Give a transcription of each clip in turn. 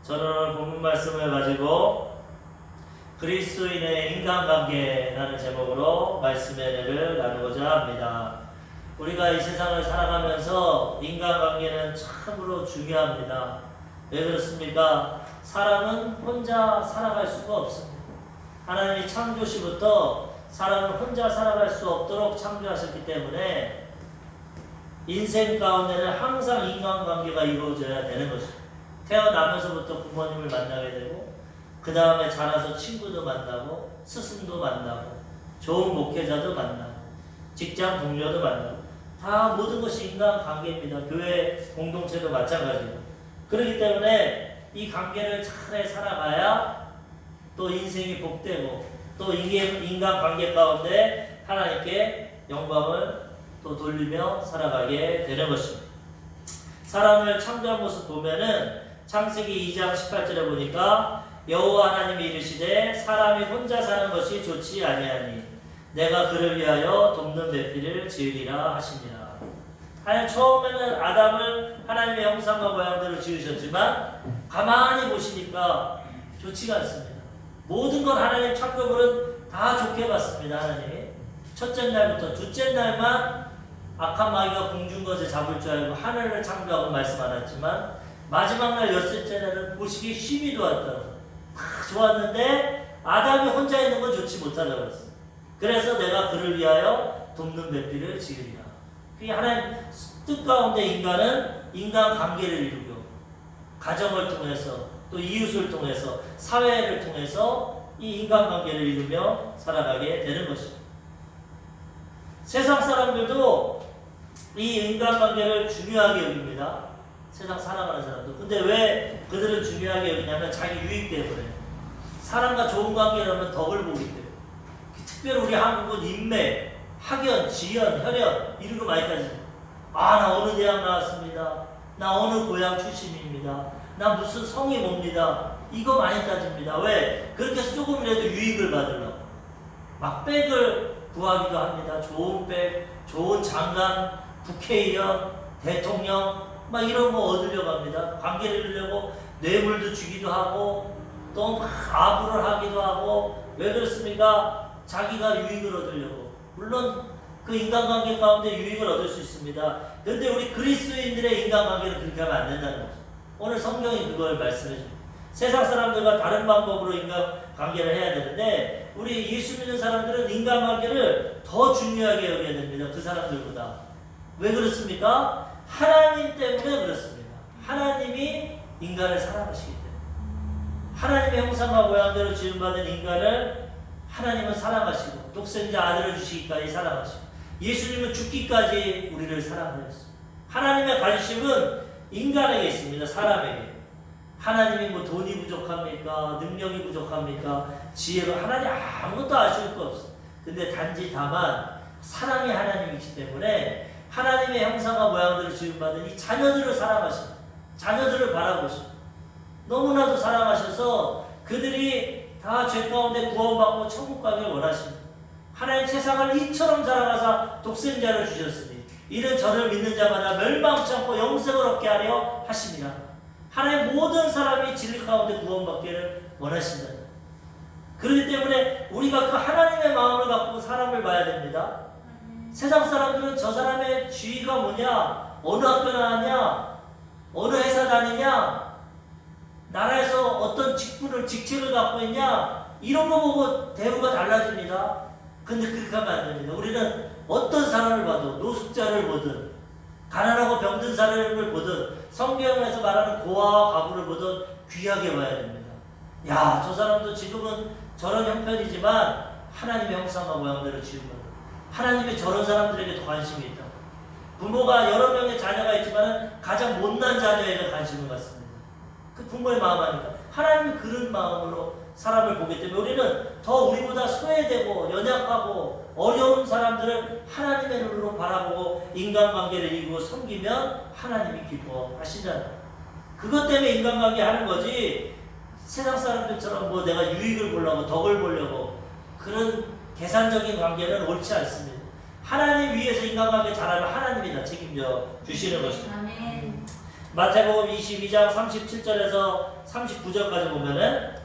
저는 오늘 본문 말씀을 가지고 그리스도인의 인간관계라는 제목으로 말씀의 은혜를 나누고자 합니다. 우리가 이 세상을 살아가면서 인간관계는 참으로 중요합니다. 왜 그렇습니까? 사람은 혼자 살아갈 수가 없습니다. 하나님이 창조시부터 사람은 혼자 살아갈 수 없도록 창조하셨기 때문에 인생 가운데는 항상 인간관계가 이루어져야 되는 것입니다. 태어나면서부터 부모님을 만나게 되고 그 다음에 자라서 친구도 만나고 스승도 만나고 좋은 목회자도 만나고 직장 동료도 만나고 다 모든 것이 인간관계입니다. 교회 공동체도 마찬가지고 그렇기 때문에 이 관계를 잘 살아가야 또 인생이 복되고 또 인간관계 가운데 하나님께 영광을 또 돌리며 살아가게 되는 것입니다. 사람을 창조한 모습 보면은 창세기 2장 18절에 보니까 여호와 하나님이 이르시되 사람이 혼자 사는 것이 좋지 아니하니 내가 그를 위하여 돕는 배필을 지으리라 하시니라. 하나님 처음에는 아담을 하나님의 형상과 모양대로 지으셨지만 가만히 보시니까 좋지가 않습니다. 모든 걸 하나님 창조물은 다 좋게 봤습니다. 하나님이 첫째 날부터 둘째 날만 악한 마귀가 공중 것을 잡을 줄 알고 하늘을 창조하고 말씀 안 했지만 마지막 날 엿새째 날은 보시기 힘이 좋았다고 다 좋았는데 아담이 혼자 있는 건 좋지 못하다고 했어요. 그래서 내가 그를 위하여 돕는 배필을 지으리라. 하나님 뜻 가운데 인간은 인간관계를 이루고 가정을 통해서 또 이웃을 통해서 사회를 통해서 이 인간관계를 이루며 살아가게 되는 것입니다. 세상 사람들도 이 인간관계를 중요하게 여깁니다. 세상 살아가는 사람도. 근데 왜 그들은 중요하게 여기냐면 자기 유익 때문에. 사람과 좋은 관계를 하면 덕을 보기 때문에. 특별히 우리 한국은 인맥, 학연, 지연, 혈연 이런 거 많이 따집니다. 나 어느 대학 나왔습니다. 나 어느 고향 출신입니다. 나 무슨 성이 뭡니다. 이거 많이 따집니다. 왜? 그렇게 해서 조금이라도 유익을 받으려고. 막 백을 구하기도 합니다. 좋은 백, 좋은 장관, 국회의원, 대통령 막 이런 거 얻으려고 합니다. 관계를 이루려고 뇌물도 주기도 하고 또 막 아부를 하기도 하고. 왜 그렇습니까? 자기가 유익을 얻으려고. 물론 그 인간관계 가운데 유익을 얻을 수 있습니다. 그런데 우리 그리스도인들의 인간관계는 그렇게 하면 안 된다는 거죠. 오늘 성경이 그걸 말씀해 줍니다. 세상 사람들과 다른 방법으로 인간관계를 해야 되는데 우리 예수 믿는 사람들은 인간관계를 더 중요하게 여겨야 됩니다. 그 사람들보다. 왜 그렇습니까? 하나님 때문에 그렇습니다. 하나님이 인간을 사랑하시기 때문에. 하나님의 형상과 모양대로 지음받은 인간을 하나님은 사랑하시고 독생자 아들을 주시기까지 사랑하시고 예수님은 죽기까지 우리를 사랑하셨습니다. 하나님의 관심은 인간에게 있습니다. 사람에게. 하나님이 뭐 돈이 부족합니까? 능력이 부족합니까? 지혜가 하나님 아무것도 아쉬울 거 없어요. 근데 단지 다만 사랑이 하나님이기 때문에 하나님의 형상과 모양대로 지음받은 이 자녀들을 사랑하십니다. 자녀들을 바라보십니다. 너무나도 사랑하셔서 그들이 다 죄 가운데 구원받고 천국 가기를 원하십니다. 하나님 세상을 이처럼 사랑하사 독생자를 주셨으니 이는 저를 믿는 자마다 멸망치 않고 영생을 얻게 하려 하십니다. 하나님 모든 사람이 진리 가운데 구원받기를 원하신다. 그렇기 때문에 우리가 그 하나님의 마음을 갖고 사람을 봐야 됩니다. 세상 사람들은 저 사람의 지위가 뭐냐, 어느 학교 나왔냐, 어느 회사 다니냐, 나라에서 어떤 직책을 갖고 있냐, 이런 거 보고 대우가 달라집니다. 근데 그렇게 하면 안 됩니다. 우리는 어떤 사람을 봐도 노숙자를 보든 가난하고 병든 사람을 보든 성경에서 말하는 고아와 과부를 보든 귀하게 봐야 됩니다. 야, 저 사람도 지금은 저런 형편이지만 하나님의 형상과 모양대로 지은 거예요. 하나님이 저런 사람들에게 더 관심이 있다. 부모가 여러 명의 자녀가 있지만 가장 못난 자녀에게 관심을 갖습니다. 그 부모의 마음 아니까 하나님이 그런 마음으로 사람을 보기 때문에 우리는 더 우리보다 소외되고 연약하고 어려운 사람들을 하나님의 눈으로 바라보고 인간관계를 이루고 섬기면 하나님이 기뻐하시잖아요. 그것 때문에 인간관계 하는 거지 세상 사람들처럼 뭐 내가 유익을 보려고 덕을 보려고 그런 계산적인 관계는 옳지 않습니다. 하나님 위해서 인간관계 잘하면 하나님이 다 책임져 주시는 것입니다. 아멘. 마태복음 22장 37절에서 39절까지 보면은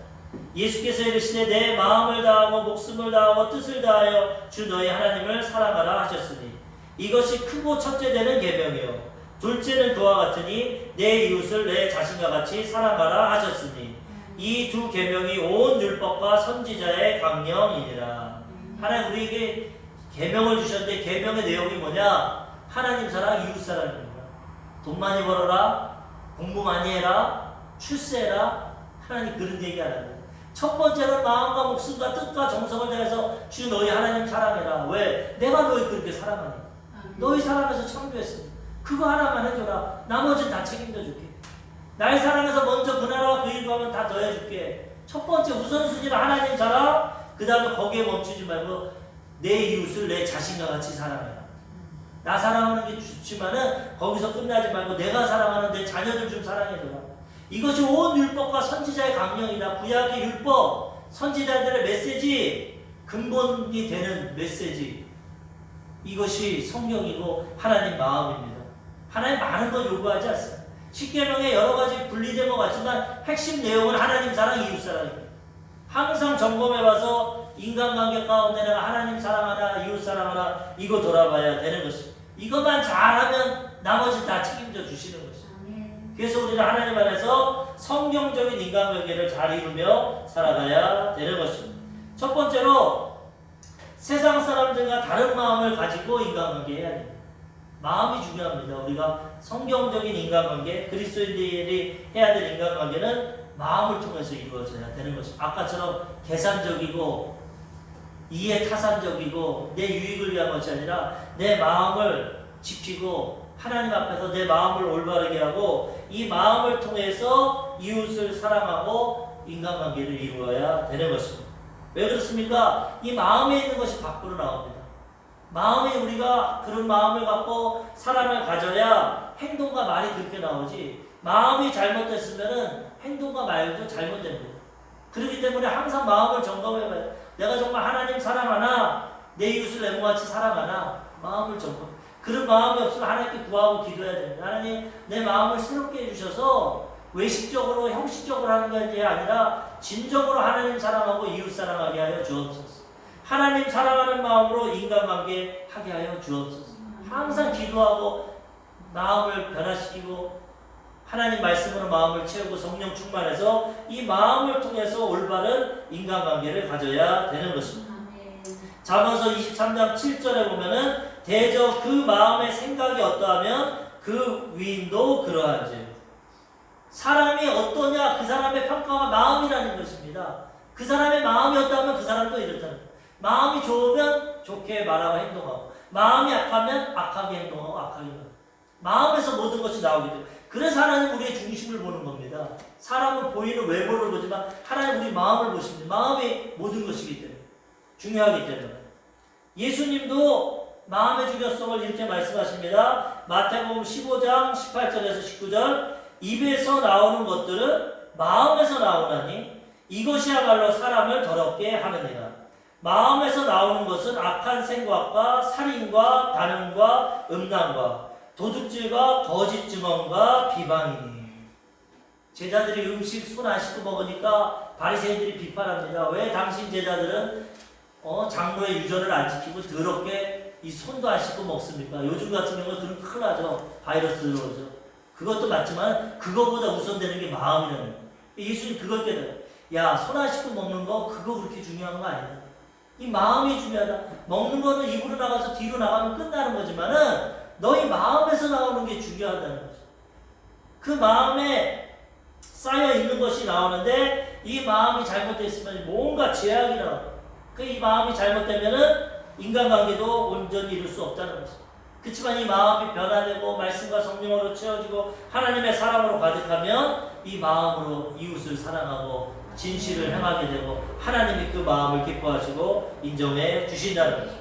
예수께서 이르시되 내 마음을 다하고 목숨을 다하고 뜻을 다하여 주 너희 하나님을 사랑하라 하셨으니 이것이 크고 첫째 되는 계명이요 둘째는 그와 같으니 내 이웃을 내 자신과 같이 사랑하라 하셨으니 이 두 계명이 온 율법과 선지자의 강령이니라. 하나님 우리에게 계명을 주셨는데 계명의 내용이 뭐냐? 하나님 사랑, 이웃 사랑입니다. 돈 많이 벌어라, 공부 많이 해라, 출세해라. 하나님 그런 얘기 안 합니다. 첫 번째는 마음과 목숨과 뜻과 정성을 다해서 주 너희 하나님 사랑해라. 왜? 내가 너희 그렇게 사랑하니. 너희 사랑해서 창조했으니 그거 하나만 해줘라. 나머지는 다 책임져 줄게. 날 사랑해서 먼저 그 나라와 그 일과 하면 다 더해줄게. 첫 번째 우선순위는 하나님 사랑, 그 다음에 거기에 멈추지 말고 내 이웃을 내 자신과 같이 사랑해라. 나 사랑하는 게 좋지만은 거기서 끝나지 말고 내가 사랑하는 내 자녀들 좀 사랑해줘라. 이것이 온 율법과 선지자의 강령이다. 구약의 율법, 선지자들의 메시지, 근본이 되는 메시지. 이것이 성경이고 하나님 마음입니다. 하나님 많은 걸 요구하지 않습니다. 십계명에 여러 가지 분리된 것 같지만 핵심 내용은 하나님 사랑, 이웃 사랑입니다. 항상 점검해봐서 인간관계 가운데 내가 하나님 사랑하나 이웃 사랑하나 이거 돌아봐야 되는 것입니다. 이것만 잘하면 나머지 다 책임져 주시는 것입니다. 그래서 우리는 하나님 안에서 성경적인 인간관계를 잘 이루며 살아가야 되는 것입니다. 첫 번째로 세상 사람들과 다른 마음을 가지고 인간관계 해야 됩니다. 마음이 중요합니다. 우리가 성경적인 인간관계, 그리스도인들이 해야 될 인간관계는 마음을 통해서 이루어져야 되는 것입니다. 아까처럼 계산적이고 이해타산적이고 내 유익을 위한 것이 아니라 내 마음을 지키고 하나님 앞에서 내 마음을 올바르게 하고 이 마음을 통해서 이웃을 사랑하고 인간관계를 이루어야 되는 것입니다. 왜 그렇습니까? 이 마음에 있는 것이 밖으로 나옵니다. 마음이 우리가 그런 마음을 갖고 사랑을 가져야 행동과 말이 그렇게 나오지 마음이 잘못됐으면 행동과 말도 잘못됩니다. 그렇기 때문에 항상 마음을 점검해봐요. 내가 정말 하나님 사랑하나 내 이웃을 내 몸같이 사랑하나 마음을 점검. 그런 마음이 없으면 하나님께 구하고 기도해야 됩니다. 하나님 내 마음을 새롭게 해주셔서 외식적으로 형식적으로 하는 게 아니라 진정으로 하나님 사랑하고 이웃 사랑하게 하여 주옵소서. 하나님 사랑하는 마음으로 인간관계 하게 하여 주옵소서. 항상 기도하고 마음을 변화시키고 하나님 말씀으로 마음을 채우고 성령 충만해서 이 마음을 통해서 올바른 인간관계를 가져야 되는 것입니다. 잠언서 23장 7절에 보면은 대저 그 마음의 생각이 어떠하면 그 위인도 그러한지. 사람이 어떠냐 그 사람의 평가가 마음이라는 것입니다. 그 사람의 마음이 어떠하면 그 사람도 이렇다는 거예요. 마음이 좋으면 좋게 말하고 행동하고 마음이 악하면 악하게 행동하고 악하게 말하고 마음에서 모든 것이 나오게 돼요. 그래서 하나님 우리의 중심을 보는 겁니다. 사람은 보이는 외모를 보지만 하나님 우리 마음을 보십니다. 마음이 모든 것이기 때문에 중요하기 때문에 예수님도 마음의 중요성을 이렇게 말씀하십니다. 마태복음 15장 18절에서 19절 입에서 나오는 것들은 마음에서 나오나니 이것이야말로 사람을 더럽게 하느니라. 마음에서 나오는 것은 악한 생각과 살인과 단음과 음란과 도둑질과 거짓 증언과 비방이니. 제자들이 음식 손 안 씻고 먹으니까 바리새인들이 비판합니다. 왜 당신 제자들은 장로의 유전을 안 지키고 더럽게 이 손도 안 씻고 먹습니까? 요즘 같은 경우는 그럼 큰일 나죠. 바이러스 들어오죠. 그것도 맞지만 그거보다 우선되는 게 마음이라는 거예요. 예수님 그걸 깨달아요. 야, 손 안 씻고 먹는 거 그거 그렇게 중요한 거 아니다. 이 마음이 중요하다. 먹는 거는 입으로 나가서 뒤로 나가면 끝나는 거지만은 너희 마음에서 나오는 게 중요하다는 거죠. 그 마음에 쌓여 있는 것이 나오는데 이 마음이 잘못됐으면 뭔가 제약이 나와요. 이 마음이 잘못되면은 인간관계도 온전히 이룰 수 없다는 거죠. 그렇지만 이 마음이 변화되고 말씀과 성령으로 채워지고 하나님의 사랑으로 가득하면 이 마음으로 이웃을 사랑하고 진실을 행하게 되고 하나님이 그 마음을 기뻐하시고 인정해 주신다는 거죠.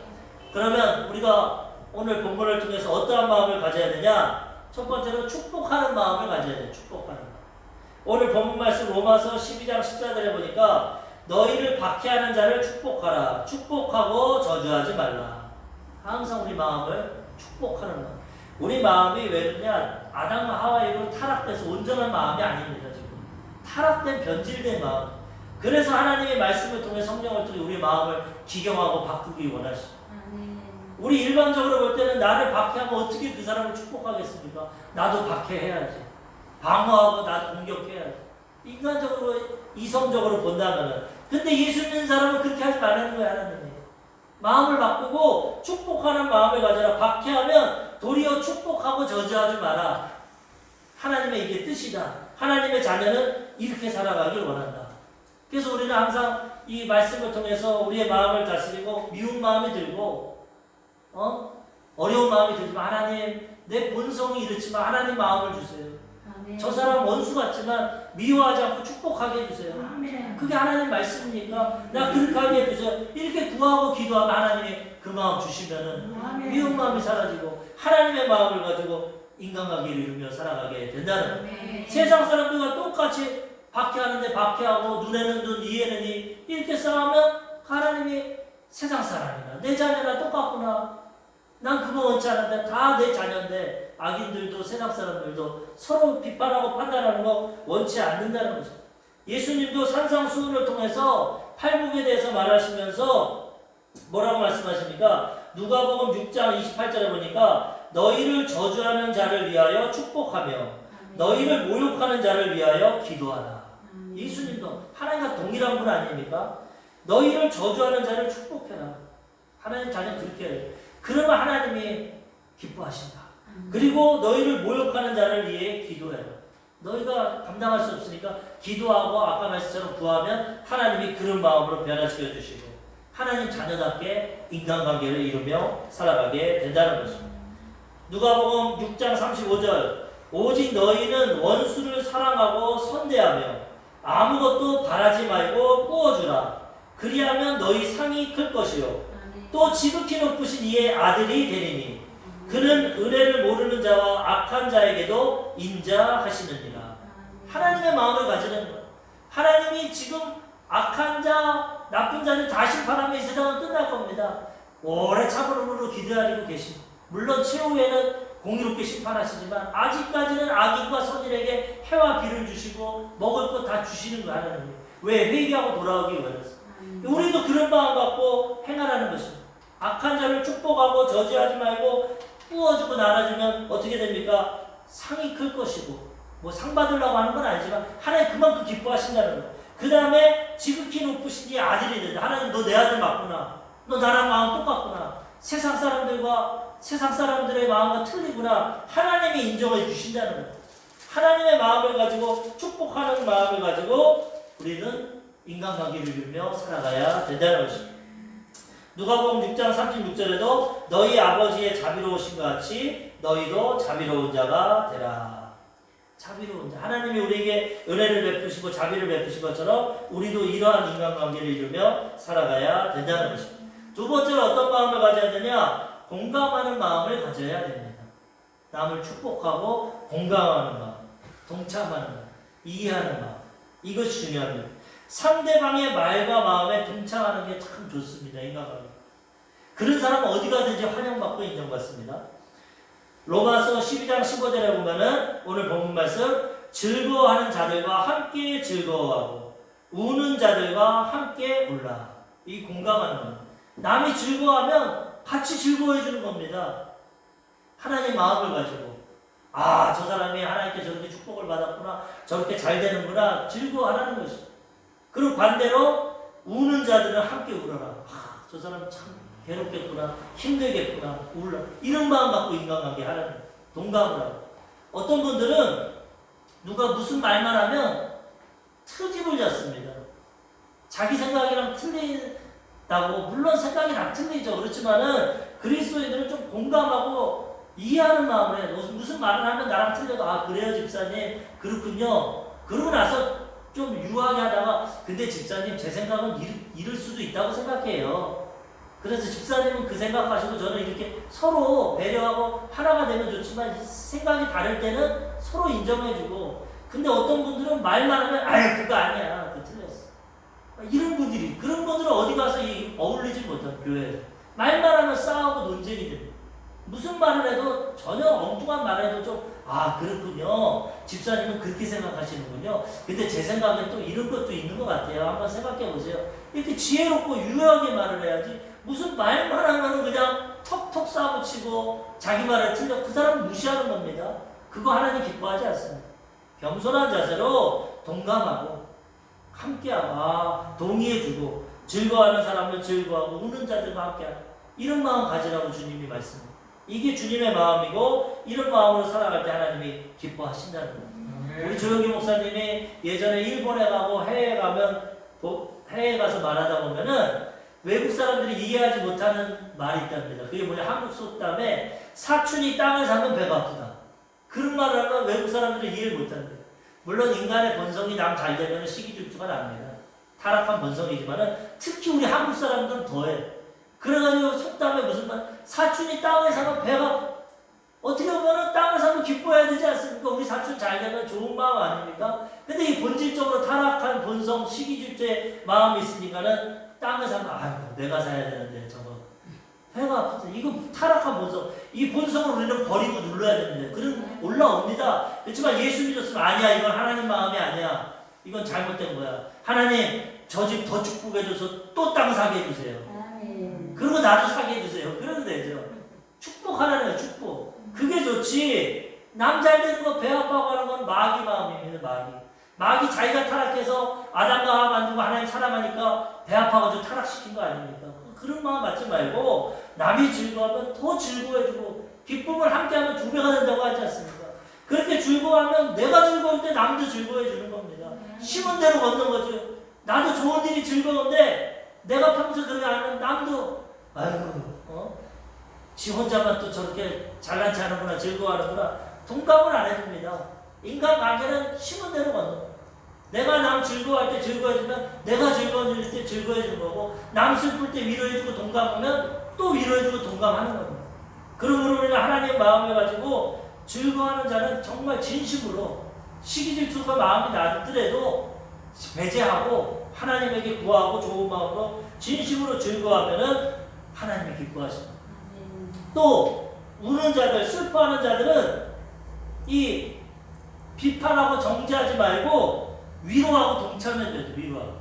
그러면 우리가 오늘 본문을 통해서 어떠한 마음을 가져야 되냐? 첫 번째로 축복하는 마음을 가져야 돼요. 축복하는 마음. 오늘 본문 말씀 로마서 12장 14절에 보니까 너희를 박해하는 자를 축복하라. 축복하고 저주하지 말라. 항상 우리 마음을 축복하는 마음. 우리 마음이 왜 그러냐? 아담과 하와 이후로 타락돼서 온전한 마음이 아닙니다. 지금 타락된 변질된 마음. 그래서 하나님의 말씀을 통해 성령을 통해 우리의 마음을 기경하고 바꾸기 원하시죠. 우리 일반적으로 볼 때는 나를 박해하면 어떻게 그 사람을 축복하겠습니까? 나도 박해해야지. 방어하고 나도 공격해야지. 인간적으로 이성적으로 본다면은. 근데 예수 믿는 사람은 그렇게 하지 말라는 거야, 하나님이. 마음을 바꾸고 축복하는 마음을 가져라. 박해하면 도리어 축복하고 저주하지 마라. 하나님의 이게 뜻이다. 하나님의 자녀는 이렇게 살아가길 원한다. 그래서 우리는 항상 이 말씀을 통해서 우리의 마음을 다스리고 미운 마음이 들고 어려운 마음이 들지만 하나님 내 본성이 이렇지만 하나님 마음을 주세요. 아멘. 저 사람 원수 같지만 미워하지 않고 축복하게 해주세요. 아멘. 그게 하나님 말씀이니까 나 그렇게 하게 해주세요. 이렇게 구하고 기도하면 하나님이 그 마음 주시면은 아멘. 미운 마음이 사라지고 하나님의 마음을 가지고 인간관계를 이루며 살아가게 된다는 거예요. 세상 사람들과 똑같이 박해하는데 박해하고 눈에는 눈 이에는 이 이렇게 싸우면 하나님이 세상 사람이나 내 자녀나 똑같구나. 난 그거 원치 않는데 다 내 자녀인데 악인들도 세상 사람들도 서로 비판하고 판단하는 거 원치 않는다는 거죠. 예수님도 산상수훈을 통해서 팔복에 대해서 말하시면서 뭐라고 말씀하십니까? 누가복음 6장 28절에 보니까 너희를 저주하는 자를 위하여 축복하며 너희를 모욕하는 자를 위하여 기도하라. 예수님도 하나님과 동일한 분 아닙니까? 너희를 저주하는 자를 축복해라. 하나님 자녀 그렇게 해요. 그러면 하나님이 기뻐하신다. 그리고 너희를 모욕하는 자를 위해 기도해라. 너희가 감당할 수 없으니까 기도하고 아까 말씀처럼 구하면 하나님이 그런 마음으로 변화시켜 주시고 하나님 자녀답게 인간관계를 이루며 살아가게 된다는 것입니다. 누가복음 6장 35절 오직 너희는 원수를 사랑하고 선대하며 아무것도 바라지 말고 꾸어주라. 그리하면 너희 상이 클 것이요 또 지극히 높으신 이의 아들이 되리니 그는 은혜를 모르는 자와 악한 자에게도 인자하시느니라. 하나님의 마음을 가지는 거예요. 하나님이 지금 악한 자, 나쁜 자를 다 심판하면 이 세상은 끝날 겁니다. 오래 참으로 기다리고 계십니다. 물론 최후에는 공의롭게 심판하시지만 아직까지는 악인과 선인에게 해와 비를 주시고 먹을 것 다 주시는 거 하나님이. 왜? 회개하고 돌아오기 위해서. 우리도 그런 마음 갖고 행하라는 것입니다. 악한 자를 축복하고 저주하지 말고 꾸어주고 나눠주면 어떻게 됩니까? 상이 클 것이고 뭐 상 받으려고 하는 건 아니지만 하나님 그만큼 기뻐하신다는 거예요. 그 다음에 지극히 높으신 이 아들이 된다. 하나님 너 내 아들 맞구나. 너 나랑 마음 똑같구나. 세상 사람들의 마음과 틀리구나. 하나님이 인정해 주신다는 거예요. 하나님의 마음을 가지고 축복하는 마음을 가지고 우리는 인간관계를 이루며 살아가야 된다는 것입니다. 누가복음 6장 36절에도 너희 아버지의 자비로우신 것 같이 너희도 자비로운 자가 되라. 자비로운 자. 하나님이 우리에게 은혜를 베푸시고 자비를 베푸신 것처럼 우리도 이러한 인간관계를 이루며 살아가야 된다는 것입니다. 두 번째로 어떤 마음을 가져야 되냐? 공감하는 마음을 가져야 됩니다. 남을 축복하고 공감하는 마음, 동참하는 마음, 이해하는 마음. 이것이 중요합니다. 상대방의 말과 마음에 동참하는 게 참 좋습니다. 인간관계. 그런 사람은 어디 가든지 환영받고 인정받습니다. 로마서 12장 15절에 보면은 오늘 본문 말씀 즐거워하는 자들과 함께 즐거워하고 우는 자들과 함께 울라. 이 공감하는 겁니다. 남이 즐거워하면 같이 즐거워해 주는 겁니다. 하나님 마음을 가지고 저 사람이 하나님께 저렇게 축복을 받았구나, 저렇게 잘 되는구나 즐거워하라는 것이죠. 그리고 반대로 우는 자들은 함께 울어라. 저 사람 참 괴롭겠구나, 힘들겠구나, 울라. 이런 마음 갖고 인간관계 하라는 동감을 하고. 어떤 분들은 누가 무슨 말만 하면 트집을 잡습니다. 자기 생각이랑 틀리다고. 물론 생각이 다 틀리죠. 그렇지만은 그리스도인들은 좀 공감하고 이해하는 마음을 해요. 무슨 말을 하면 나랑 틀려도 그래요 집사님 그렇군요. 그러고 나서 좀 유하게 하다가 근데 집사님 제 생각은 이럴 수도 있다고 생각해요. 그래서 집사님은 그 생각하시고 저는 이렇게 서로 배려하고 하나가 되면 좋지만 생각이 다를 때는 서로 인정해주고. 근데 어떤 분들은 말만 하면 그거 아니야 그거 틀렸어. 이런 분들이, 그런 분들은 어디 가서 어울리지 못한 교회에서 말만 하면 싸우고 논쟁이 됩니다. 무슨 말을 해도 전혀 엉뚱한 말을 해도 좀 아 그렇군요. 집사님은 그렇게 생각하시는군요. 근데 제 생각에 또 이런 것도 있는 것 같아요. 한번 생각해 보세요. 이렇게 지혜롭고 유효하게 말을 해야지 무슨 말만 하면 그냥 톡톡 싸붙이고 자기 말을 틀려 그 사람 무시하는 겁니다. 그거 하나님 기뻐하지 않습니다. 겸손한 자세로 동감하고 함께하고 동의해주고 즐거워하는 사람을 즐거워하고 우는 자들과 함께하고 이런 마음 가지라고 주님이 말씀합니다. 이게 주님의 마음이고 이런 마음으로 살아갈 때 하나님이 기뻐하신다는 거예요. 우리 조영기 목사님이 예전에 일본에 가고 해외에 가서 말하다 보면은 외국 사람들이 이해하지 못하는 말이 있답니다. 그게 뭐냐, 한국 속담에 사촌이 땅을 사면 배가 아프다. 그런 말을 하면 외국 사람들이 이해를 못한대요. 물론 인간의 본성이 남 잘 되면 시기질투가 납니다. 타락한 본성이지만은 특히 우리 한국 사람들은 더해. 그래가지고 속담에 무슨 말, 사촌이 땅을 사면 배가 어떻게 보면은 땅을 사면 기뻐해야 되지 않습니까? 우리 사촌 잘 되면 좋은 마음 아닙니까? 근데 이 본질적으로 타락한 본성, 시기질투의 마음이 있으니까는 땅을 사면 아이고 내가 사야 되는데 저거 배가 아프다. 이거 타락한 본성. 이 본성을 우리는 버리고 눌러야 됩니다. 그런 올라옵니다. 그렇지만 예수 믿었으면 아니야. 이건 하나님 마음이 아니야. 이건 잘못된 거야. 하나님 저 집 더 축복해줘서 또 땅 사게 해주세요. 그리고 나도 사게 해주세요. 그래도 되죠. 축복하라는 거예요. 축복. 그게 좋지. 남 잘 되는 거 배 아파하고 하는 건 마귀 마음입니다. 마귀 자기가 타락해서 아담과 하와 만들고 하나님 사랑하니까 배 아파가지고 타락시킨 거 아닙니까? 그런 마음 갖지 말고 남이 즐거워하면 더 즐거워해주고 기쁨을 함께하면 2배가 된다고 하지 않습니까? 그렇게 즐거워하면 내가 즐거울 때 남도 즐거워해주는 겁니다. 심은 대로 걷는 거죠. 나도 좋은 일이 즐거운데 내가 평소 그렇게 하면 남도 아이고 지 혼자만 또 저렇게 잘난 체 하는구나 즐거워하는구나 동감을 안 해줍니다. 인간관계는 심은 대로 걷는 거예요. 내가 남 즐거워할 때 즐거워해주면 내가 즐거워질 때 즐거워해주는 거고 남 슬플 때 위로해주고 동감하면 또 위로해주고 동감하는 겁니다. 그러므로 우리는 하나님의 마음을 가지고 즐거워하는 자는 정말 진심으로 시기질투가 마음이 나더라도 배제하고 하나님에게 구하고 좋은 마음으로 진심으로 즐거워하면은 하나님이 기뻐하십니다. 또 우는 자들, 슬퍼하는 자들은 이 비판하고 정죄하지 말고 위로하고 동참해줘야 돼요. 위로하고.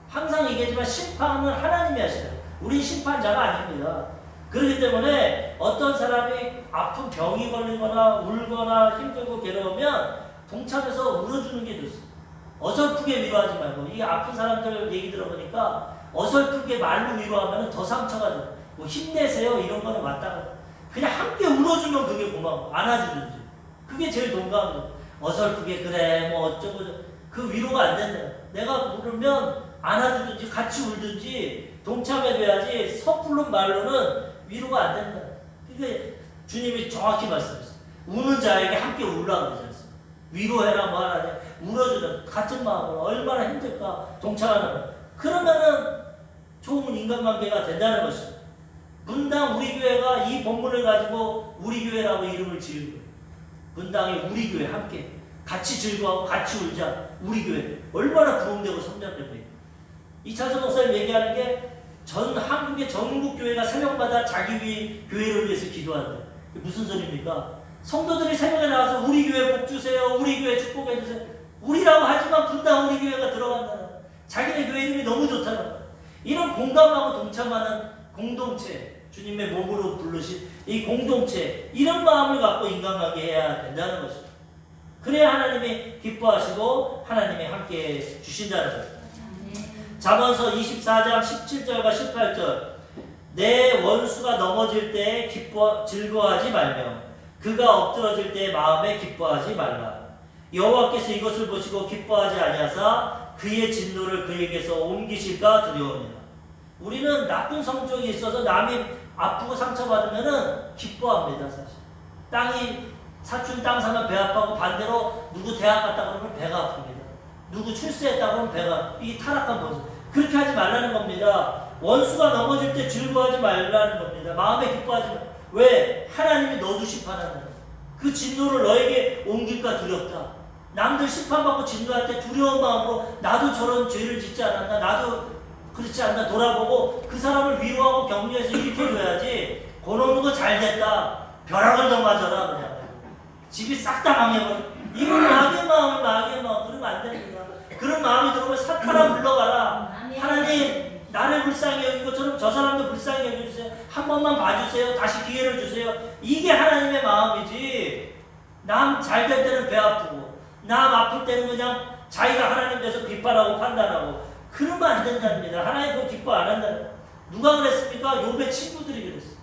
항상 얘기하지만 심판은 하나님이 하시죠. 우린 심판자가 아닙니다. 그렇기 때문에 어떤 사람이 아픈 병이 걸리거나 울거나 힘들고 괴로우면 동참해서 울어주는 게 좋습니다. 어설프게 위로하지 말고 이 아픈 사람들 얘기 들어보니까 어설프게 말로 위로하면 더 상처가 돼요. 뭐 힘내세요 이런 거는 왔다가 그냥 함께 울어주면 그게 고마워. 안아주든지 그게 제일 동감이에요. 어설프게 그래 뭐 어쩌고 그 위로가 안 된다. 내가 울으면 안아주든지 같이 울든지 동참해줘야지 섣부른 말로는 위로가 안 된다. 그게 주님이 정확히 말씀하셨어요. 우는 자에게 함께 울라고 그러지 않습니까? 위로해라 뭐 하라 울어주는 같은 마음으로 얼마나 힘들까 동참하는 거. 그러면은 좋은 인간관계가 된다는 것이죠. 분당 우리 교회가 이 본문을 가지고 우리 교회라고 이름을 지은 거예요. 분당이 우리 교회 함께 같이 즐거워하고 같이 울자. 우리 교회 얼마나 부흥되고 성장된 거예요. 이찬석 목사님 얘기하는 게 전 한국의 전국 교회가 새벽마다 자기 교회를 위해서 기도한다. 무슨 소리입니까? 성도들이 새벽에 나와서 우리 교회 복 주세요. 우리 교회 축복해 주세요. 우리라고 하지만 분당 우리 교회가 들어간다는 자기네 교회 이름이 너무 좋다는 거예요. 이런 공감하고 동참하는 공동체, 주님의 몸으로 부르신 이 공동체, 이런 마음을 갖고 인간관계 해야 된다는 것입니다. 그래야 하나님이 기뻐하시고 하나님이 함께 주신다는 거예요. 잠언서 24장 17절과 18절 내 원수가 넘어질 때 즐거워하지 말며 그가 엎드러질 때 마음에 기뻐하지 말라. 여호와께서 이것을 보시고 기뻐하지 아니하사 그의 진노를 그에게서 옮기실까 두려우니라. 우리는 나쁜 성격이 있어서 남이 아프고 상처받으면 기뻐합니다. 사실 땅이 사촌 땅 사면 배 아파하고 반대로 누구 대학 갔다 그러면 배가 아픕니다. 누구 출세했다 그러면 배가 이 타락한 본성. 그렇게 하지 말라는 겁니다. 원수가 넘어질 때 즐거워하지 말라는 겁니다. 마음에 기뻐하지 말. 왜? 하나님이 너도 심판하는 거예요. 그 진노를 너에게 옮길까 두렵다. 남들 심판받고 진노할 때 두려운 마음으로 나도 저런 죄를 짓지 않았나, 나도 그렇지 않나 돌아보고 그 사람을 위로하고 격려해서 일으켜줘야지. 그놈은 거 잘 됐다. 벼락을 더 맞아라 그냥. 집이 싹 다 망해버려. 이건 마귀의 마음 그러면 안 됩니다. 그런 마음이 들어오면 사탄아 물러가라. 하나님 나를 불쌍히 여기고 저 사람도 불쌍히 여겨주세요. 한 번만 봐주세요. 다시 기회를 주세요. 이게 하나님의 마음이지. 남 잘 될 때는 배 아프고 남 아플 때는 그냥 자기가 하나님 돼서 비판하고 판단하고 그러면 안 된답니다. 하나님 그거 기뻐 안 한다. 누가 그랬습니까? 욥의 친구들이 그랬어요.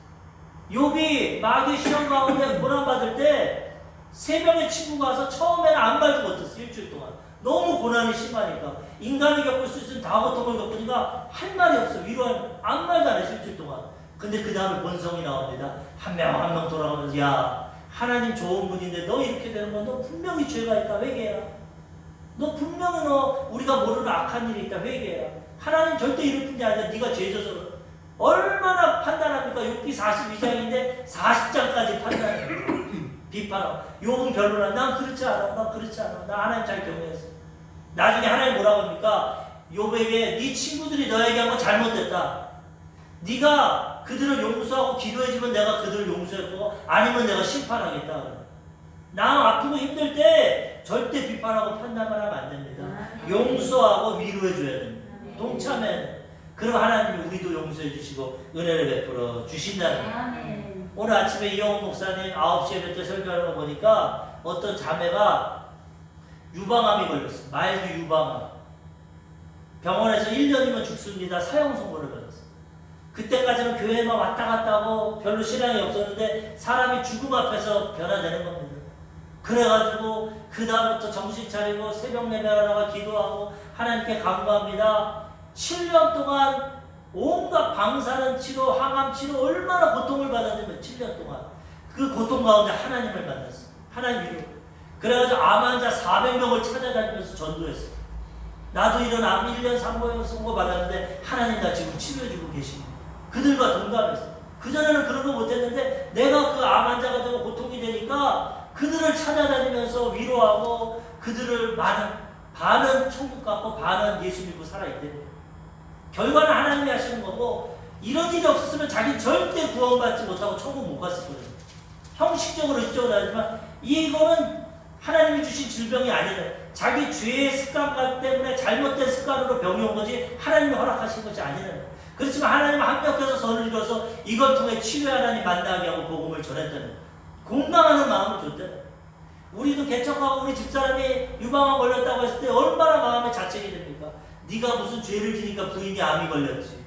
욥이 마귀 시험 가운데 고난받을 때 세 명의 친구가 와서 처음에는 아무 말도 못했어요. 일주일 동안. 너무 고난이 심하니까. 인간이 겪을 수 있는 다 고통을 겪으니까 할 말이 없어. 위로할 아무 말도 안 했어요. 일주일 동안. 근데 그 다음에 본성이 나옵니다. 한 명 한 명 돌아오면서 야 하나님 좋은 분인데 너 이렇게 되는 건 너 분명히 죄가 있다. 회개해라. 너 분명히 너 우리가 모르는 악한 일이 있다. 회개해라. 하나님 절대 이럴 뿐이 아니라 네가 죄져서 얼마나 판단합니까? 욥기 42장인데 40장까지 판단합니다. 비판하고 욥은 별로라. 난 그렇지 않아. 난 그렇지 않아. 나 하나님 잘 경외했어. 나중에 하나님 뭐라고 합니까? 욥에게 네 친구들이 너에게 한 거 잘못됐다. 네가 그들을 용서하고 기도해주면 내가 그들을 용서했고 아니면 내가 심판하겠다. 나 아프고 힘들 때 절대 비판하고 판단만 하면 안 됩니다. 용서하고 위로해줘야 됩니다. 동참해. 그럼 하나님이 우리도 용서해 주시고 은혜를 베풀어 주신다는 거예요. 오늘 아침에 이영훈 목사님 9시 예배 때 설교하는 거 보니까 어떤 자매가 유방암이 걸렸어요. 말기 유방암. 병원에서 1년이면 죽습니다. 사형 선고를 받았어요. 그때까지는 교회만 왔다 갔다 하고 별로 신앙이 없었는데 사람이 죽음 앞에서 변화되는 겁니다. 그래가지고 그 다음부터 정신 차리고 새벽 예배하다가 기도하고 하나님께 간구합니다. 7년 동안 온갖 방사능 치료, 항암 치료 얼마나 고통을 받았냐면 7년 동안 그 고통 가운데 하나님을 만났어. 하나님 위로. 그래가지고 암 환자 400명을 찾아다니면서 전도했어. 나도 이런 암 1년 3번 선고 받았는데 하나님 나 지금 치료해주고 계십니다. 그들과 동감했어. 그전에는 그런 거 못했는데 내가 그 암 환자가 되고 고통이 되니까 그들을 찾아다니면서 위로하고 그들을 반은 천국 같고 반은 예수 믿고 살아있대. 결과는 하나님이 하시는 거고 이런 일이 없었으면 자기는 절대 구원받지 못하고 천국 못 갔을 거예요. 형식적으로 이쪽으로 하지만 이거는 하나님이 주신 질병이 아니라 자기 죄의 습관 때문에 잘못된 습관으로 병이 온 거지 하나님이 허락하신 것이 아니라는. 그렇지만 하나님은 합력해서 선을 이뤄서 이걸 통해 치유 하나님 만나게 하고 복음을 전했다는 공감하는 마음을 줬다는. 우리도 개척하고 우리 집사람이 유방암 걸렸다고 했을 때 얼마나 마음에 자책이 됩니까? 네가 무슨 죄를 지니까 부인이 암이 걸렸지.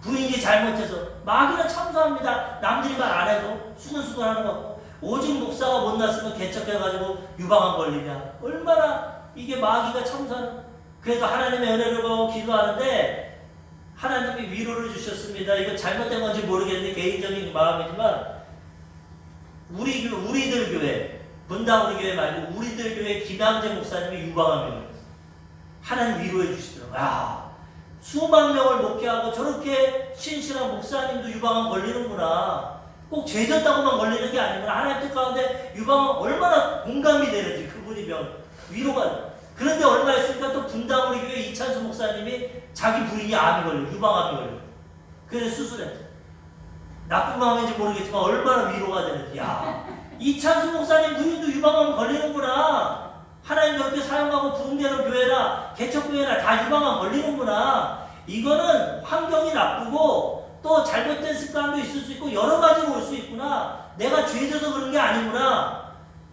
부인이 잘못해서 마귀는 참소합니다. 남들이 말 안 해도 수근수근 하는 거고 오직 목사가 못 났으면 개척해가지고 유방암 걸리냐. 얼마나 이게 마귀가 참소하는. 그래도 하나님의 은혜를 보고 기도하는데 하나님이 위로를 주셨습니다. 이거 잘못된 건지 모르겠는데 개인적인 마음이지만 우리들 교회 분당 우리 교회 말고 우리들 교회 김양재 목사님이 유방암이 걸렸어요. 하나님 위로해 주시더라고요. 야, 수만 명을 목회하고 저렇게 신실한 목사님도 유방암 걸리는구나. 꼭 죄졌다고만 걸리는 게 아니구나. 하나님 뜻 가운데 유방암 얼마나 공감이 되는지 그분이 위로가. 그런데 얼마 있으니까 또 분당 우리 교회 이찬수 목사님이 자기 부인이 암이 걸려. 유방암이 걸려. 그래서 수술했죠. 나쁜 마음인지 모르겠지만 얼마나 위로가 되는지. 야, 이찬수 목사님 부인도 유방암 걸리는구나. 하나님 그렇게 사용하고 부흥되는 교회나 개척교회나 다 유방암 걸리는구나. 이거는 환경이 나쁘고 또 잘못된 습관도 있을 수 있고 여러 가지로 올 수 있구나. 내가 죄져서 그런 게 아니구나.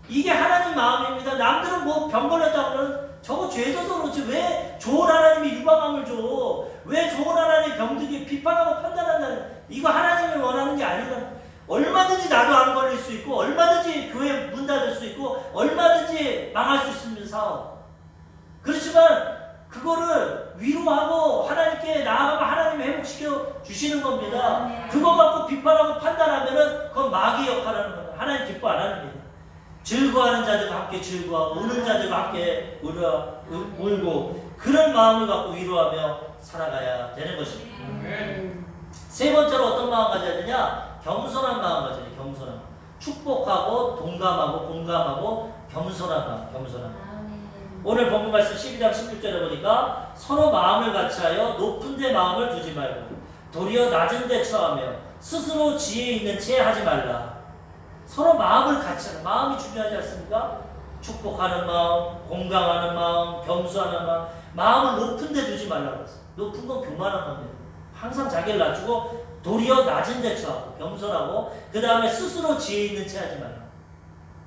이게 하나님 마음입니다. 남들은 뭐 병 걸렸다고 그러면 저거 죄져서 그렇지 왜 좋은 하나님이 유방암을 줘. 왜 좋은 하나님이 병들게 비판하고 판단한다는. 이거 하나님이 원하는 게 아니라. 얼마든지 나도 안 걸릴 수 있고 얼마든지 교회 문 닫을 수 있고 얼마든지 망할 수 있는 사업. 그렇지만 그거를 위로하고 하나님께 나아가고 하나님이 회복시켜 주시는 겁니다. 그거 갖고 비판하고 판단하면은 그건 마귀 역할을 하는 겁니다. 하나님 기뻐 안 하는 겁니다. 즐거워하는 자들과 함께 즐거워하고 우는 자들과 함께 울고 그런 마음을 갖고 위로하며 살아가야 되는 것입니다. 세 번째로 어떤 마음 가져야 되냐? 겸손한 마음 가져야 돼요. 겸손한 마음. 축복하고 동감하고 공감하고 겸손한 마음. 겸손한 마음. 오늘 본문 말씀 12장 16절에 보니까 서로 마음을 같이하여 높은 데 마음을 두지 말고 도리어 낮은 데 처하며 스스로 지혜 있는 채 하지 말라. 서로 마음을 같이 하는, 마음이 중요하지 않습니까? 축복하는 마음, 공감하는 마음, 겸수하는 마음, 마음을 높은 데 두지 말라고 했어요. 높은 건 교만한 겁니다. 항상 자기를 낮추고 도리어 낮은 데 처하고 겸손하고 그 다음에 스스로 지혜 있는 채 하지 말라.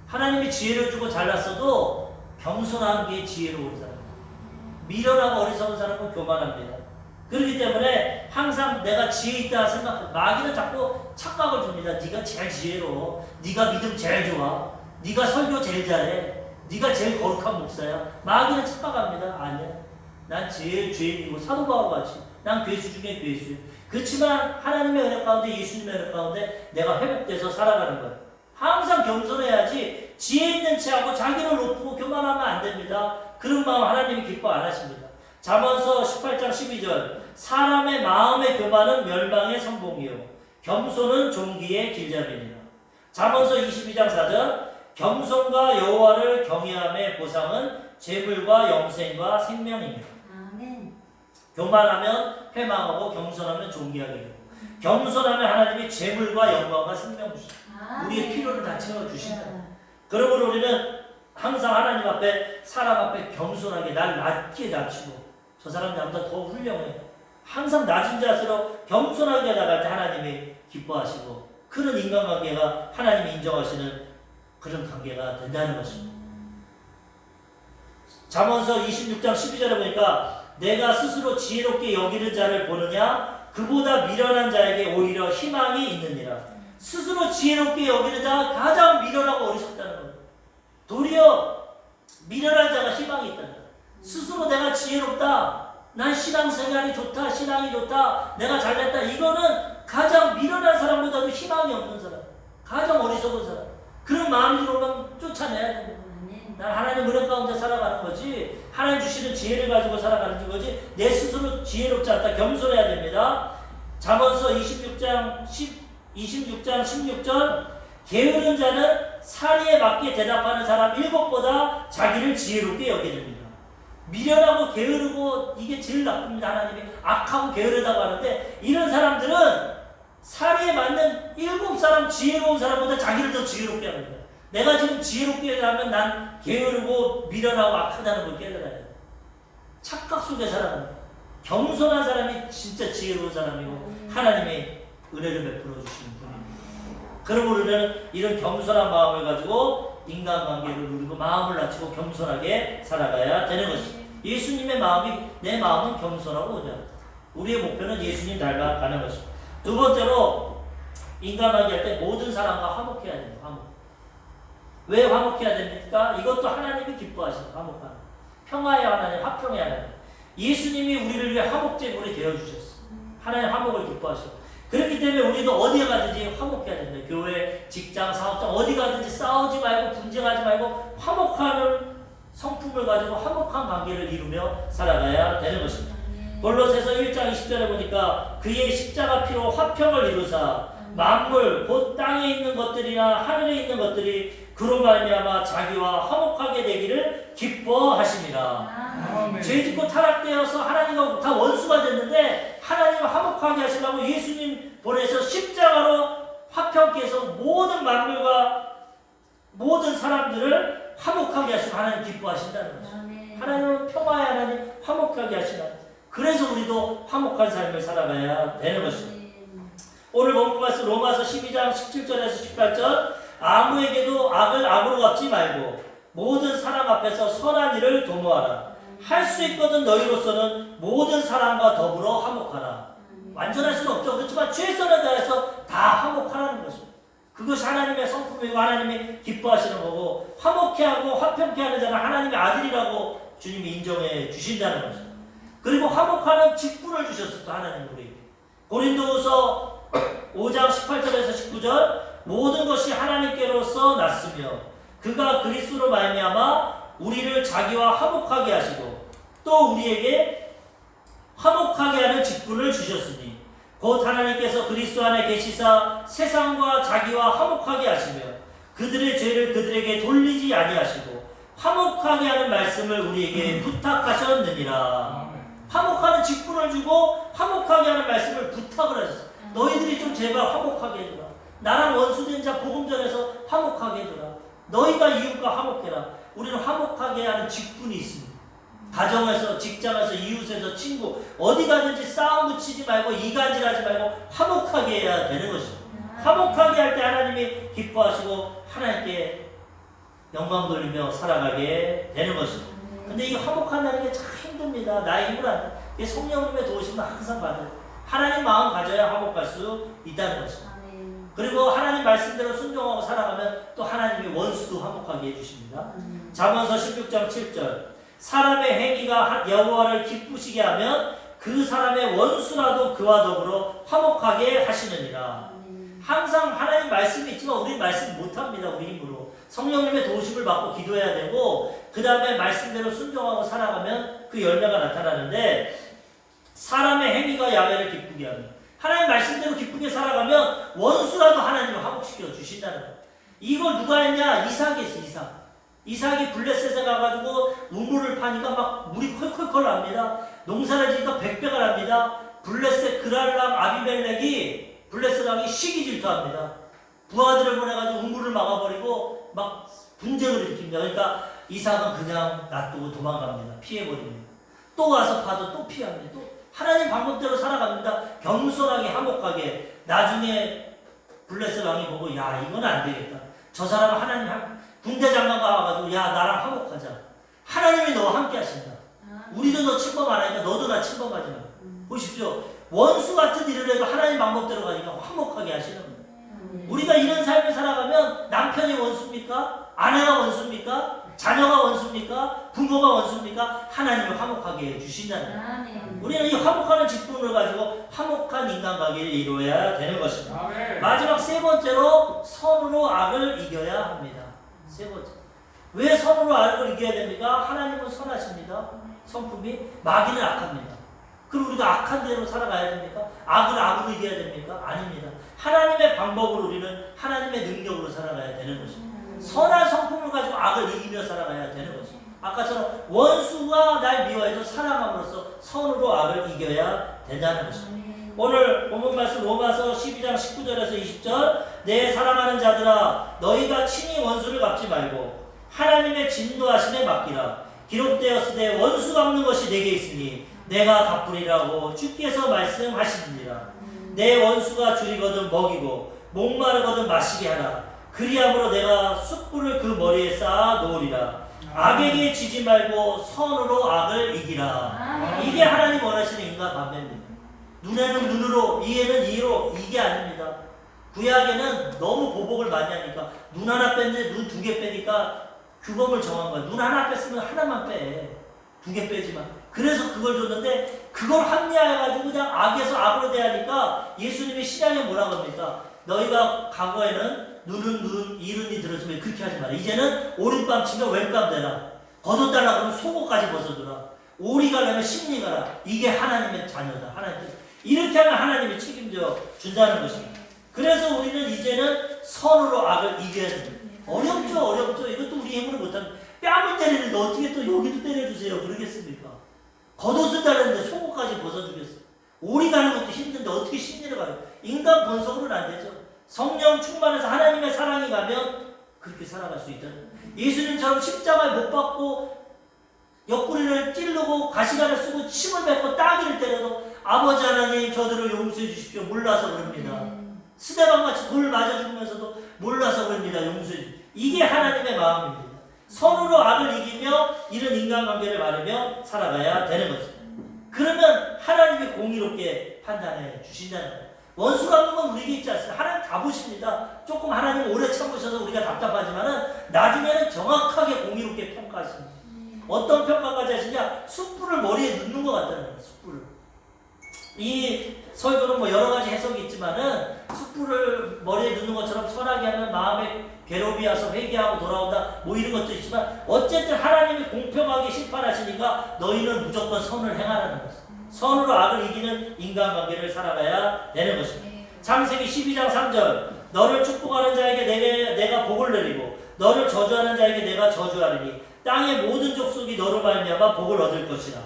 하나님이 지혜를 주고 잘났어도 겸손한 게 지혜로운 사람입니다. 미련하고 어리석은 사람은 교만합니다. 그렇기 때문에 항상 내가 지혜 있다 생각해. 마귀는 자꾸 착각을 줍니다. 네가 제일 지혜로워. 네가 믿음 제일 좋아. 네가 설교 제일 잘해. 네가 제일 거룩한 목사야. 마귀는 착각합니다. 아니야. 난 제일 죄인이고 사도 바울과 같이 난 괴수 중에 괴수야. 그렇지만 하나님의 은혜 가운데 예수님의 은혜 가운데 내가 회복돼서 살아가는 거야. 항상 겸손해야지 지혜 있는 체하고 자기를 높이고 교만하면 안 됩니다. 그런 마음 하나님이 기뻐 안 하십니다. 잠언서 18장 12절 사람의 마음의 교만은 멸망의 선봉이요 겸손은 존귀의 길잡이니라. 잠언서 22장 4절 겸손과 여호와를 경외함의 보상은 재물과 영생과 생명입니다. 아멘. 교만하면 패망하고 겸손하면 존귀하게 되고 겸손하면 하나님이 재물과 영광과 생명 주십니다. 우리의 필요를 다 채워주신다. 그러므로 우리는 항상 하나님 앞에 사람 앞에 겸손하게 날 낮게 낮추고 저 사람 나보다 더 훌륭해. 항상 낮은 자세로 겸손하게 나갈 때 하나님이 기뻐하시고 그런 인간관계가 하나님이 인정하시는 그런 관계가 된다는 것입니다. 잠언서 26장 12절에 보니까 내가 스스로 지혜롭게 여기는 자를 보느냐 그보다 미련한 자에게 오히려 희망이 있느니라. 스스로 지혜롭게 여기는 자가 가장 미련하고 어리석다는 거예요. 도리어 미련한 자가 희망이 있다는 거예요. 스스로 내가 지혜롭다, 난 신앙생활이 좋다, 신앙이 좋다, 내가 잘됐다, 이거는 가장 미련한 사람보다도 희망이 없는 사람, 가장 어리석은 사람, 그런 마음이 들어오면 쫓아내야 됩니다. 난 하나님 은혜 가운데 살아가는 거지, 하나님 주시는 지혜를 가지고 살아가는 거지, 내 스스로 지혜롭지 않다, 겸손해야 됩니다. 잠언서 26장 16절 게으른 자는 사리에 맞게 대답하는 사람 7보다 자기를 지혜롭게 여기느니라. 미련하고 게으르고 이게 제일 나쁩니다. 하나님이 악하고 게으르다고 하는데 이런 사람들은 사리에 맞는 7사람 지혜로운 사람보다 자기를 더 지혜롭게 합니다. 내가 지금 지혜롭게 하면 난 게으르고 미련하고 악하다는 걸 깨달아야 돼. 착각 속에 살아가는 겸손한 사람이 진짜 지혜로운 사람이고 하나님의 은혜를 베풀어 주시는 분입니다. 그러므로 우리는 이런 겸손한 마음을 가지고 인간관계를 누리고 마음을 낮추고 겸손하게 살아가야 되는 것입니다. 예수님의 마음이 내 마음은 겸손하고 온유하다. 우리의 목표는 예수님 닮아가는 것입니다. 두 번째로 인간관계 할 때 모든 사람과 화목해야 됩니다. 화목. 왜 화목해야 됩니까? 이것도 하나님이 기뻐하시는 화목하는 평화의 하나님, 화평의 하나님. 예수님이 우리를 위해 화목제물이 되어주셨어요. 하나님 화목을 기뻐하시고 그렇기 때문에 우리도 어디에 가든지 화목해야 됩니다. 교회, 직장, 사업장 어디 가든지 싸우지 말고 분쟁하지 말고 화목하는 성품을 가지고 화목한 관계를 이루며 살아가야 되는 것입니다. 골로새서 1장 20절에 보니까 그의 십자가 피로 화평을 이루사 만물 곧 땅에 있는 것들이나 하늘에 있는 것들이 그로 말미암아 자기와 화목하게 되기를 기뻐하십니다. 죄 짓고 타락되어서 하나님과 다 원수가 됐는데 하나님을 화목하게 하시려고 예수님 보내서 십자가로 화평케 해서 모든 만물과 모든 사람들을 화목하게 하시고 하나님 기뻐하신다는 거죠. 하나님은 평화의 하나님, 화목하게 하시나. 그래서 우리도 화목한 삶을 살아가야 되는 것입니다. 오늘 본문 말씀 로마서 12장 17절에서 18절 아무에게도 악을 악으로 갚지 말고 모든 사람 앞에서 선한 일을 도모하라. 할 수 있거든 너희로서는 모든 사람과 더불어 화목하라. 완전할 수는 없죠. 그렇지만 최선을 다해서 다 화목하라는 것입니다. 그것이 하나님의 성품이고 하나님이 기뻐하시는 거고 화목케 하고 화평케 하는 자는 하나님의 아들이라고 주님이 인정해 주신다는 것입니다. 그리고 화목하는 직분을 주셨을 때 하나님 우리에게 고린도후서 5장 18절에서 19절 모든 것이 하나님께로서 났으며 그가 그리스도로 말미암아 우리를 자기와 화목하게 하시고 또 우리에게 화목하게 하는 직분을 주셨으니 곧 하나님께서 그리스도 안에 계시사 세상과 자기와 화목하게 하시며 그들의 죄를 그들에게 돌리지 아니하시고 화목하게 하는 말씀을 우리에게 부탁하셨느니라. 화목하는 직분을 주고 화목하게 하는 말씀을 부탁을 하셨어요. 너희들이 좀 제발 화목하게 해주라. 나랑 원수된 자 복음 전해서 화목하게 해줘라. 너희가 이웃과 화목해라. 우리는 화목하게 하는 직분이 있습니다. 가정에서, 직장에서, 이웃에서, 친구 어디 가든지 싸움 붙이지 말고 이간질하지 말고 화목하게 해야 되는 것이죠. 화목하게 할 때 하나님이 기뻐하시고 하나님께 영광 돌리며 살아가게 되는 것이죠. 근데 이 화목한다는 게 참 힘듭니다. 나의 힘으로 안 돼. 이게 성령님의 도우심을 항상 받아요. 하나님 마음 가져야 화목할 수 있다는 것이죠. 그리고 하나님 말씀대로 순종하고 살아가면 또 하나님이 원수도 화목하게 해주십니다. 잠언서 16장 7절 사람의 행위가 여호와를 기쁘시게 하면 그 사람의 원수라도 그와 더불어 화목하게 하시느니라. 항상 하나님 말씀이 있지만 우리는 말씀 못합니다. 우리 힘으로. 성령님의 도우심을 받고 기도해야 되고 그 다음에 말씀대로 순종하고 살아가면 그 열매가 나타나는데 사람의 행위가 야훼를 기쁘게 하면 하나님 말씀대로 기쁘게 살아가면 원수라도 하나님을 화목시켜 주신다는 거예요. 이걸 누가 했냐? 이삭이 했어. 이삭이 블레셋에 가가지고 우물을 파니까 막 물이 콜콜콜 납니다. 농사를 지니까 백배가 납니다. 블레셋 그랄람 아비멜렉이 블레셋 왕이 시기 질투합니다. 부하들을 보내가지고 우물을 막아버리고 막 분쟁을 일으킵니다. 그러니까 이삭은 그냥 놔두고 도망갑니다. 피해버립니다. 또 와서 파도 또 피합니다. 또 하나님 방법대로 살아갑니다. 겸손하게 화목하게. 나중에 블레셋 왕이 보고 야 이건 안 되겠다. 저 사람은 하나님 군대 장관가 와가지고 야 나랑 화목하자. 하나님이 너와 함께 하신다. 우리도 너 침범 안 하니까 너도 나 침범하지 마. 보십시오. 원수 같은 일을 해도 하나님 방법대로 가니까 화목하게 하시는 거예요. 우리가 이런 삶을 살아가면 남편이 원수입니까? 아내가 원수입니까? 자녀가 원수입니까? 부모가 원수입니까? 하나님을 화목하게 해주신다는 거예요. 우리는 이 화목하는 직분을 가지고 화목한 인간관계를 이루어야 되는 것입니다. 마지막 세 번째로 선으로 악을 이겨야 합니다. 세 번째. 왜 선으로 악을 이겨야 됩니까? 하나님은 선하십니다. 성품이 마귀는 악합니다. 그럼 우리가 악한 대로 살아가야 됩니까? 악을 악으로 이겨야 됩니까? 아닙니다. 하나님의 방법으로 우리는 하나님의 능력으로 살아가야 되는 것입니다. 선한 성품을 가지고 악을 이기며 살아가야 되는 것입니다. 아까처럼 원수가 날 미워해도 사랑함으로써 선으로 악을 이겨야 된다는 것입니다. 오늘 본문 말씀 로마서 12장 19절에서 20절 내 사랑하는 자들아 너희가 친히 원수를 갚지 말고 하나님의 진노하심에 맡기라. 기록되었으되 원수 갚는 것이 내게 있으니 내가 갚으리라고 주께서 말씀하시느니라. 내 원수가 줄이거든 먹이고 목마르거든 마시게 하라. 그리함으로 내가 숯불을 그 머리에 쌓아 놓으리라. 악에게 지지 말고 선으로 악을 이기라. 이게 하나님 원하시는 인간관계입니다. 눈에는 눈으로, 이에는 이로, 이게 아닙니다. 구약에는 너무 보복을 많이 하니까 눈 하나 뺐는데 눈 두 개 빼니까 규범을 정한 거야. 눈 하나 뺐으면 하나만 빼. 두 개 빼지만. 그래서 그걸 줬는데 그걸 합리화해가지고 그냥 악에서 악으로 대하니까 예수님이 신약에 뭐라고 합니까? 너희가 과거에는 눈은 눈, 이른이 들었으면 그렇게 하지 마라. 이제는 오른밤 치면 왼밤 되라. 걷어달라 그러면 속옷까지 벗어주라. 오리 가려면 심리 가라. 이게 하나님의 자녀다. 하나님 이렇게 하면 하나님이 책임져 준다는 것입니다. 그래서 우리는 이제는 선으로 악을 이겨야 됩니다. 어렵죠. 이것도 우리 힘으로 못하는. 뺨을 때리는데 어떻게 또 여기도 때려주세요. 그러겠습니까? 겉옷을 달랬는데 속옷까지 벗어주겠어요. 오리 가는 것도 힘든데 어떻게 심리를 가요? 인간 본성으로는 안 되죠. 성령 충만해서 하나님의 사랑이 가면 그렇게 살아갈 수 있다. 예수님처럼 십자가에 못 박고 옆구리를 찌르고 가시관을 쓰고 침을 뱉고 따귀를 때려도 아버지 하나님 저들을 용서해 주십시오. 몰라서 그럽니다. 스데반같이 돌 맞아 죽으면서도 몰라서 그럽니다. 용서해 주십시오. 이게 하나님의 마음입니다. 선으로 악을 이기며 이런 인간관계를 바르며 살아가야 되는 거죠. 그러면 하나님이 공의롭게 판단해 주신다는 거예요. 원수 갚는 건 우리에게 있지 않습니다. 하나님 다 보십니다. 조금 하나님 오래 참으셔서 우리가 답답하지만은 나중에는 정확하게 공의롭게 평가하십니다. 어떤 평가까지 하시냐? 숯불을 머리에 넣는 것 같다는 거예요. 숯불을. 이 설교는 뭐 여러 가지 해석이 있지만은 숯불을 머리에 넣는 것처럼 선하게 하면 마음에 괴롭이 와서 회개하고 돌아온다 뭐 이런 것도 있지만 어쨌든 하나님이 공평하게 심판하시니까 너희는 무조건 선을 행하라는 것입니다. 선으로 악을 이기는 인간관계를 살아가야 되는 것입니다. 창세기 12장 3절 너를 축복하는 자에게 내가 복을 내리고 너를 저주하는 자에게 내가 저주하리니 땅의 모든 족속이 너로 말미암아 복을 얻을 것이라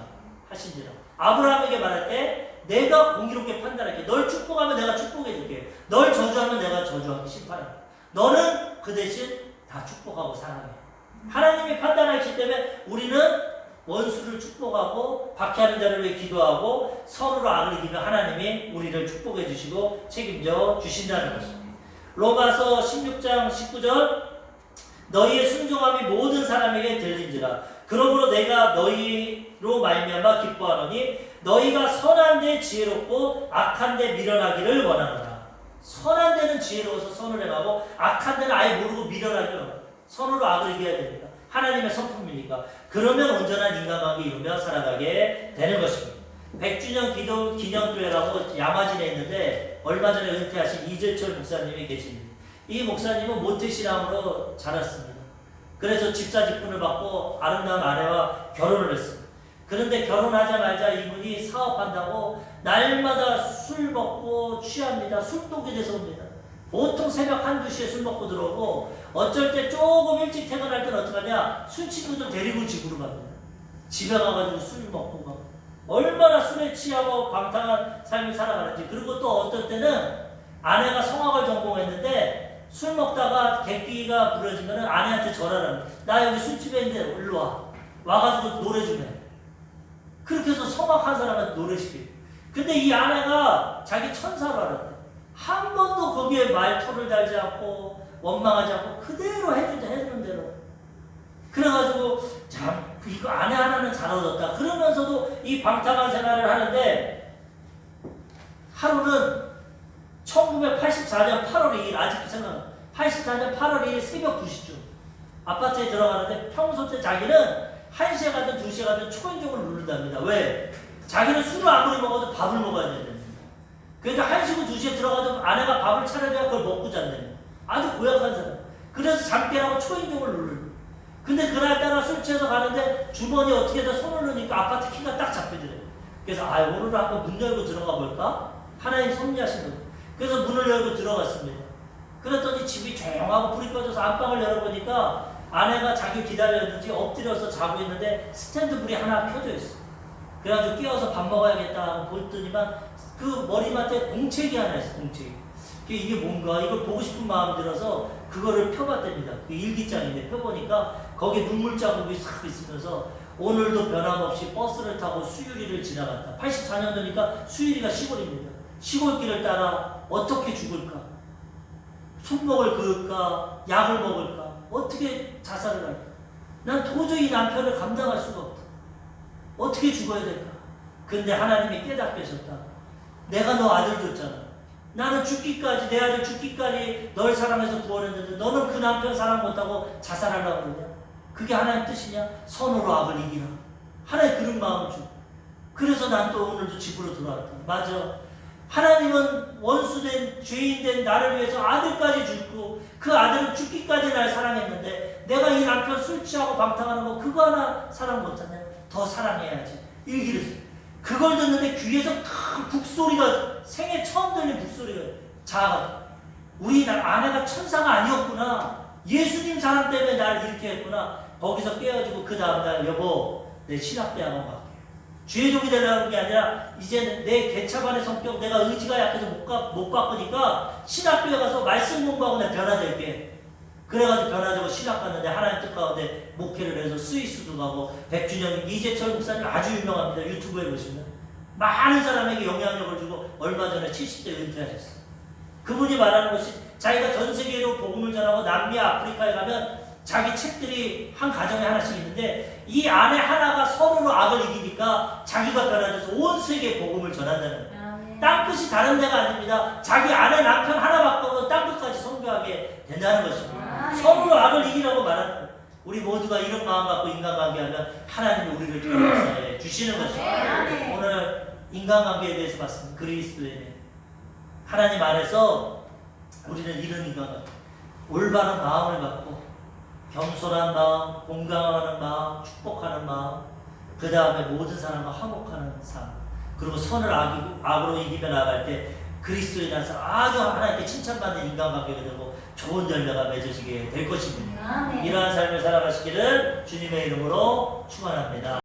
하신지라. 아브라함에게 말할 때 내가 공의롭게 판단할게. 널 축복하면 내가 축복해줄게. 널 저주하면 내가 저주하게 심판할게. 너는 그 대신 다 축복하고 사랑해. 하나님이 판단하시기 때문에 우리는 원수를 축복하고 박해하는 자를 위해 기도하고 서로로 악을 이기며 하나님이 우리를 축복해 주시고 책임져 주신다는 것입니다. 로마서 16장 19절 너희의 순종함이 모든 사람에게 들린지라 그러므로 내가 너희로 말미암아 기뻐하노니 너희가 선한 데 지혜롭고 악한 데 미련하기를 원하노라. 선한 데는 지혜로워서 선을 행하고 악한 데는 아예 모르고 미련하기를 원하노라. 선으로 악을 이겨야 됩니다. 하나님의 성품이니까. 그러면 온전한 인간관계 이루며 살아가게 되는 것입니다. 100주년 기념교회라고 야마진에 있는데 얼마 전에 은퇴하신 이재철 목사님이 계십니다. 이 목사님은 모태신앙으로 자랐습니다. 그래서 집사직분을 받고 아름다운 아내와 결혼을 했습니다. 그런데 결혼하자마자 이분이 사업한다고 날마다 술 먹고 취합니다. 술독이 돼서 옵니다. 보통 새벽 1~2시에 술 먹고 들어오고 어쩔 때 조금 일찍 퇴근할 때는 어떡하냐, 술 친구들 데리고 집으로 갑니다. 집에 가가지고 술 먹고 막 얼마나 술에 취하고 방탕한 삶을 살아가는지. 그리고 또 어떤 때는 아내가 성악을 전공했는데 술 먹다가 객기가 부러지면 아내한테 전화를 합니다. 나 여기 술집에 있는데 일로 와. 와가지고 노래 좀 해. 그렇게 해서 성악한 사람한테 노래시켜요. 근데 이 아내가 자기 천사로 알았대. 한 번도 거기에 말토를 달지 않고 원망하지 않고 그대로 해주는 대로. 그래가지고 참 이거 아내 하나는 잘 얻었다. 그러면서도 이 방탕한 생활을 하는데 하루는 1984년 8월 2일 아직도 생각나. 84년 8월 2일 새벽 2시쯤 아파트에 들어가는데 평소 때 자기는 1시에 가든 2시에 가든 초인종을 누른답니다. 왜? 자기는 술을 아무리 먹어도 밥을 먹어야 된답니다. 그래서 1시고 2시에 들어가도 아내가 밥을 차려줘야 그걸 먹고 잔답니다. 아주 고약한 사람. 그래서 잠 깨라고 초인종을 누르는. 근데 그날따라 술 취해서 가는데 주머니에 어떻게든 손을 넣으니까 아파트 키가 딱 잡히더래요. 그래서 오늘 한번 문 열고 들어가 볼까? 하나님 섭리하신 거예요. 그래서 문을 열고 들어갔습니다. 그랬더니 집이 조용하고 불이 꺼져서 안방을 열어보니까 아내가 자기 기다렸는지 엎드려서 자고 있는데 스탠드 불이 하나 켜져 있어. 그래가지고 깨워서 밥 먹어야겠다 하고 보더니만 그 머리맡에 공책이 하나 있어. 공책이. 이게 뭔가 이걸 보고 싶은 마음이 들어서 그거를 펴봤답니다. 그 일기장인데 펴보니까 거기에 눈물 자국이 싹 있으면서 오늘도 변함없이 버스를 타고 수유리를 지나갔다. 84년도니까 수유리가 시골입니다. 시골길을 따라 어떻게 죽을까? 손목을 그을까? 약을 먹을까? 어떻게 자살을 할까? 난 도저히 남편을 감당할 수가 없다. 어떻게 죽어야 될까? 근데 하나님이 깨닫게 하셨다. 내가 너 아들 줬잖아. 나는 죽기까지, 내 아들 죽기까지 널 사랑해서 구원했는데 너는 그 남편 사랑 못하고 자살하려고 그러냐? 그게 하나님 뜻이냐? 선으로 악을 이기라. 하나님 그런 마음을 줘. 그래서 난 또 오늘도 집으로 돌아왔다. 맞아. 하나님은 원수된 죄인된 나를 위해서 아들까지 주고 그 아들은 죽기까지 날 사랑했는데 내가 이 남편 술 취하고 방탕하는 거 그거 하나 사랑 못하냐? 더 사랑해야지. 일기를 써. 그걸 듣는데 귀에서 큰 북소리가 생애 처음 들린 북소리가 자아가 우리 아내가 천사가 아니었구나. 예수님 사랑 때문에 날 이렇게 했구나. 거기서 깨어지고 그 다음날 여보 내 신학대학원 갈게. 주의 종이 되려는 게 아니라 이제 내 개차반의 성격 내가 의지가 약해서 못 바꾸니까 신학교에 가서 말씀 공부하고 내가 변화될게. 그래가지고 변화되고 신학 갔는데 하나님 뜻 가운데 목회를 해서 스위스도 가고 100주년 이재철 목사님 아주 유명합니다. 유튜브에 보시면 많은 사람에게 영향력을 주고 얼마 전에 70대 은퇴하셨어요. 그분이 말하는 것이 자기가 전 세계로 복음을 전하고 남미 아프리카에 가면 자기 책들이 한 가정에 하나씩 있는데 이 안에 하나가 서로로 악을 이기니까 자기가 변화돼서 온 세계에 복음을 전한다는 거예요. 땅끝이 다른 데가 아닙니다. 자기 아내 남편 하나 바꿔도 땅끝까지 선교하게 된다는 것입니다. 서로로 악을 이기라고 말하는 거예요. 우리 모두가 이런 마음 갖고 인간관계하면 하나님이 우리를 변화해 주시는 것입니다. 오늘 인간관계에 대해서 봤습니다. 그리스도에 대해 하나님 안에서 우리는 이런 인간관계 올바른 마음을 갖고 겸손한 마음, 공감하는 마음, 축복하는 마음, 그 다음에 모든 사람과 화목하는 삶, 그리고 선을 악으로 이기며 나갈 때 그리스도에 대해서 아주 하나님께 칭찬받는 인간관계가 되고 좋은 열매가 맺어지게 될 것입니다. 이러한 삶을 살아가시기를 주님의 이름으로 축원합니다.